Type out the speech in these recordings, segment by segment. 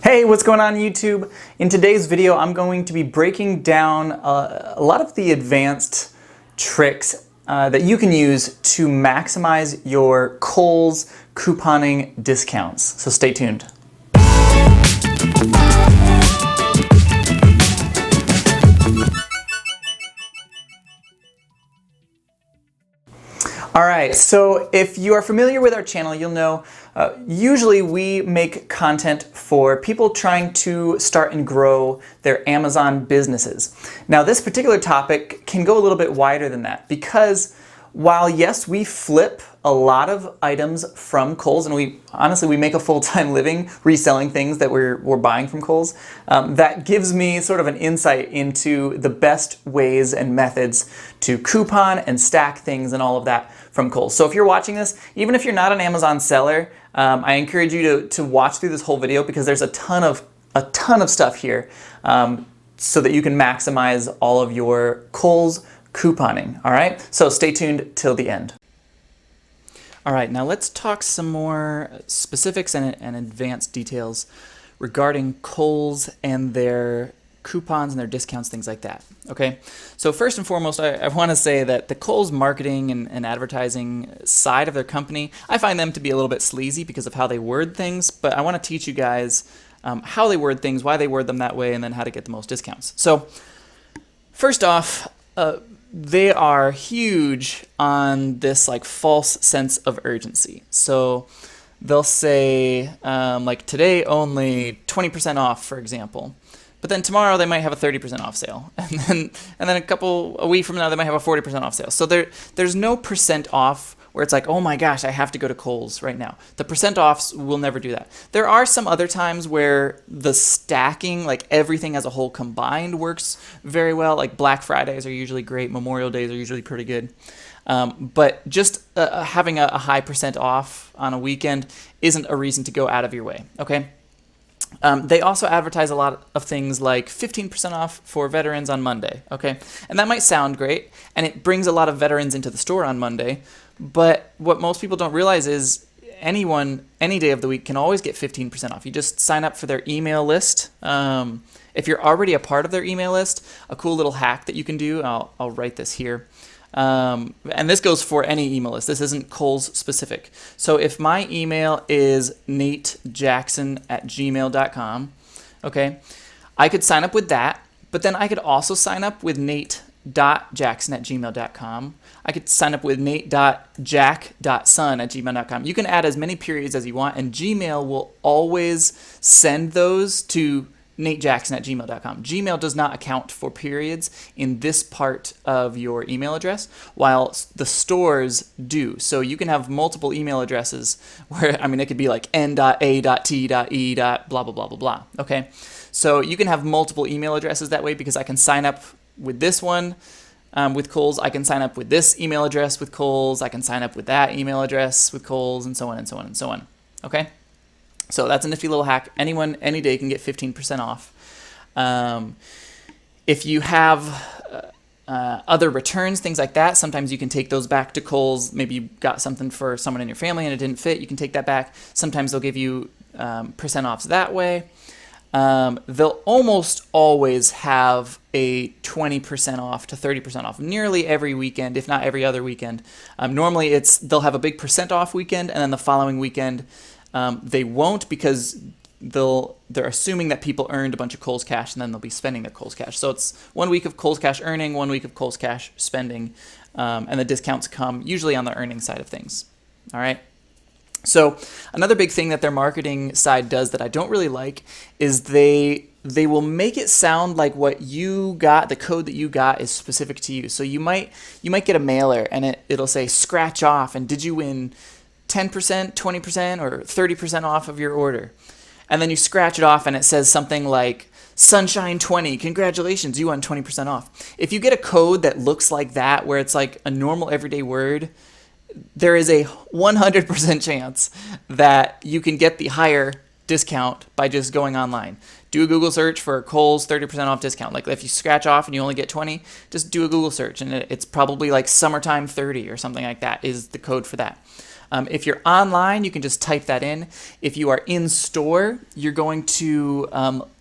Hey, what's going on YouTube? In today's video, I'm going to be breaking down a lot of the advanced tricks that you can use to maximize your Kohl's couponing discounts. So stay tuned. All right, so if you are familiar with our channel, you'll know usually we make content for people trying to start and grow their Amazon businesses. Now, this particular topic can go a little bit wider than that because while yes, we flip a lot of items from Kohl's, and we make a full-time living reselling things that we're buying from Kohl's, that gives me sort of an insight into the best ways and methods to coupon and stack things and all of that from Kohl's. So if you're watching this, even if you're not an Amazon seller, I encourage you to watch through this whole video because there's a ton of stuff here so that you can maximize all of your Kohl's couponing. All right, so stay tuned till the end. All right, now let's talk some more specifics and advanced details regarding Kohl's and their coupons and their discounts, things like that. Okay, so first and foremost, I want to say that the Kohl's marketing and advertising side of their company, I find them to be a little bit sleazy because of how they word things, but I want to teach you guys how they word things, why they word them that way, and then how to get the most discounts. So first off, they are huge on this like false sense of urgency. So they'll say like today only 20% off, for example. But then tomorrow they might have a 30% off sale. And then a week from now they might have a 40% off sale. So there's no percent off where it's like, oh my gosh, I have to go to Kohl's right now. The percent offs will never do that. There are some other times where the stacking, like everything as a whole combined, works very well. Like Black Fridays are usually great. Memorial Days are usually pretty good. But just having a high percent off on a weekend isn't a reason to go out of your way, okay? They also advertise a lot of things like 15% off for veterans on Monday, okay? And that might sound great, and it brings a lot of veterans into the store on Monday, but what most people don't realize is anyone, any day of the week can always get 15% off. You just sign up for their email list. If you're already a part of their email list, a cool little hack that you can do, I'll write this here. And this goes for any email list. This isn't Kohl's specific. So if my email is natejackson@gmail.com, okay, I could sign up with that, but then I could also sign up with nate.jackson@gmail.com. I could sign up with nate.jack.son@gmail.com. You can add as many periods as you want, and Gmail will always send those to natejackson@gmail.com. Gmail does not account for periods in this part of your email address, while the stores do. So you can have multiple email addresses where, I mean, it could be like n.a.t.e. blah, blah, blah, blah, blah. Okay. So you can have multiple email addresses that way because I can sign up with this one with Kohl's. I can sign up with this email address with Kohl's. I can sign up with that email address with Kohl's, and so on and so on and so on. Okay. So that's a nifty little hack. Anyone, any day can get 15% off. If you have other returns, things like that, sometimes you can take those back to Kohl's. Maybe you got something for someone in your family and it didn't fit. You can take that back. Sometimes they'll give you percent offs that way. They'll almost always have a 20% off to 30% off nearly every weekend, if not every other weekend. Normally they'll have a big percent off weekend, and then the following weekend they won't, because they're assuming that people earned a bunch of Kohl's cash and then they'll be spending their Kohl's cash. So it's 1 week of Kohl's cash earning, 1 week of Kohl's cash spending, and the discounts come usually on the earning side of things. All right. So another big thing that their marketing side does that I don't really like is they will make it sound like what you got, the code that you got, is specific to you. So you might get a mailer and it'll say scratch off, and did you win 10%, 20%, or 30% off of your order? And then you scratch it off and it says something like Sunshine 20, congratulations, you won 20% off. If you get a code that looks like that, where it's like a normal everyday word, there is a 100% chance that you can get the higher discount by just going online. Do a Google search for Kohl's 30% off discount. Like if you scratch off and you only get 20, just do a Google search, and it's probably like summertime 30 or something like that is the code for that. If you're online, you can just type that in. If you are in store, you're going to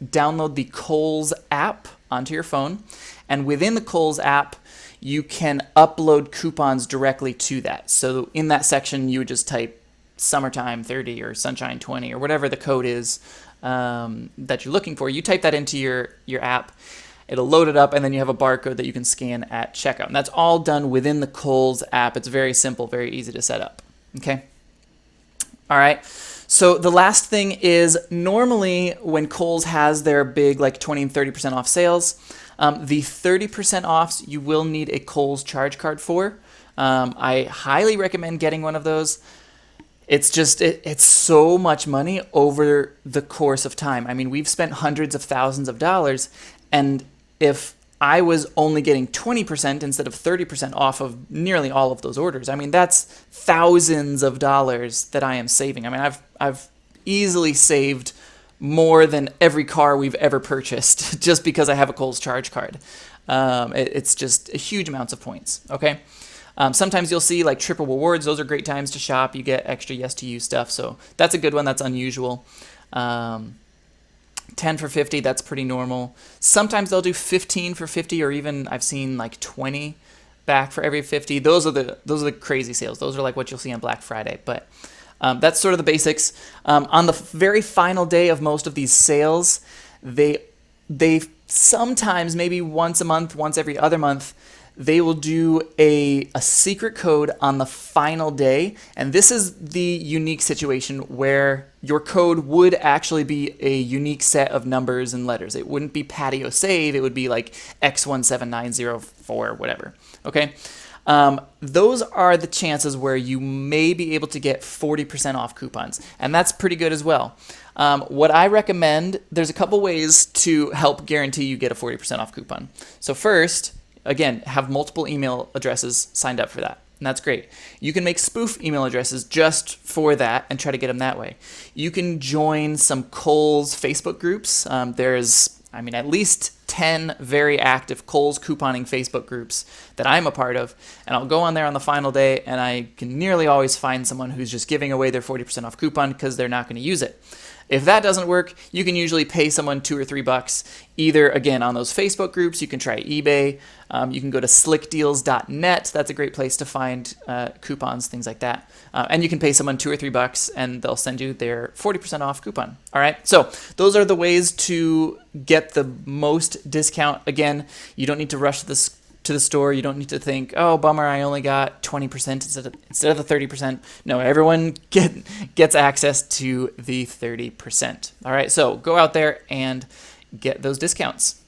download the Kohl's app onto your phone. And within the Kohl's app, you can upload coupons directly to that. So in that section, you would just type summertime 30 or sunshine 20 or whatever the code is that you're looking for. You type that into your app. It'll load it up, and then you have a barcode that you can scan at checkout. And that's all done within the Kohl's app. It's very simple, very easy to set up. Okay? All right. So the last thing is, normally when Kohl's has their big like 20 and 30% off sales, the 30% offs you will need a Kohl's charge card for. I highly recommend getting one of those. It's just, it's so much money over the course of time. I mean, we've spent hundreds of thousands of dollars, and if I was only getting 20% instead of 30% off of nearly all of those orders, I mean, that's thousands of dollars that I am saving. I mean, I've easily saved more than every car we've ever purchased just because I have a Kohl's charge card. It's just huge amounts of points, okay? Sometimes you'll see like triple rewards. Those are great times to shop. You get extra yes to you stuff, so that's a good one. That's unusual. 10 for 50, that's pretty normal. Sometimes they'll do 15 for 50, or even I've seen like 20 back for every 50. Those are the crazy sales. Those are like what you'll see on Black Friday. But that's sort of the basics. On the very final day of most of these sales, they sometimes, maybe once a month, once every other month, they will do a secret code on the final day. And this is the unique situation where your code would actually be a unique set of numbers and letters. It wouldn't be patio save. It would be like X17904, whatever. Okay. Those are the chances where you may be able to get 40% off coupons. And that's pretty good as well. What I recommend, there's a couple ways to help guarantee you get a 40% off coupon. So first, again, have multiple email addresses signed up for that. And that's great. You can make spoof email addresses just for that and try to get them that way. You can join some Kohl's Facebook groups. There's, I mean, at least 10 very active Kohl's couponing Facebook groups that I'm a part of. And I'll go on there on the final day, and I can nearly always find someone who's just giving away their 40% off coupon because they're not going to use it. If that doesn't work, you can usually pay someone $2 or $3, either, again, on those Facebook groups. You can try eBay. You can go to slickdeals.net. That's a great place to find coupons, things like that. And you can pay someone $2 or $3, and they'll send you their 40% off coupon. All right. So those are the ways to get the most discount. Again, you don't need to rush to the store. You don't need to think, oh, bummer, I only got 20% instead of the 30%. No, everyone gets access to the 30%. All right, so go out there and get those discounts.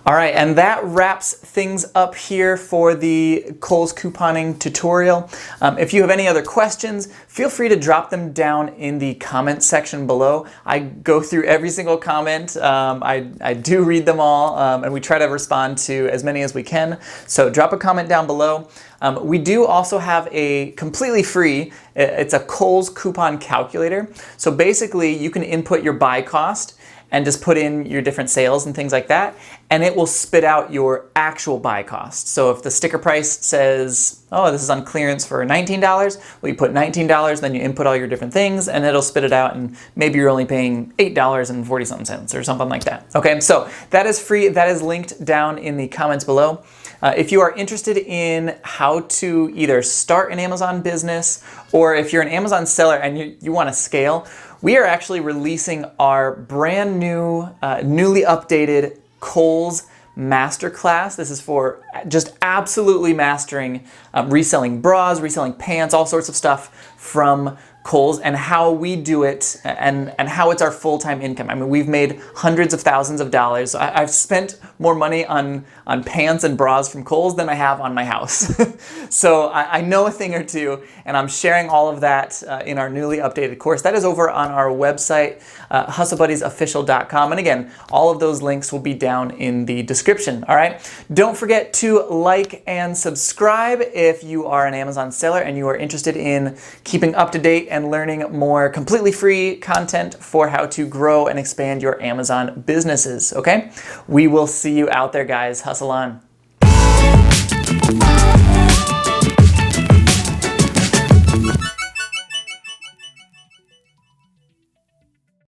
All right, and that wraps things up here for the Kohl's couponing tutorial. If you have any other questions, feel free to drop them down in the comment section below. I go through every single comment. I do read them all, and we try to respond to as many as we can. So drop a comment down below. We do also have a completely free, it's a Kohl's coupon calculator. So basically, you can input your buy cost and just put in your different sales and things like that, and it will spit out your actual buy cost. So if the sticker price says, oh, this is on clearance for $19, well, you put $19, then you input all your different things, and it'll spit it out, and maybe you're only paying $8.40 or something like that. Okay, so that is free. That is linked down in the comments below. If you are interested in how to either start an Amazon business, or if you're an Amazon seller and you want to scale, we are actually releasing our brand new, newly updated Kohl's Masterclass. This is for just absolutely mastering reselling bras, reselling pants, all sorts of stuff from Kohl's, and how we do it, and how it's our full-time income. I mean, we've made hundreds of thousands of dollars. I've spent more money on pants and bras from Kohl's than I have on my house. So I know a thing or two, and I'm sharing all of that in our newly updated course. That is over on our website, hustlebuddiesofficial.com. And again, all of those links will be down in the description. All right. Don't forget to like and subscribe if you are an Amazon seller and you are interested in keeping up to date and learning more completely free content for how to grow and expand your Amazon businesses. Okay. We will see you out there, guys. Hustle on.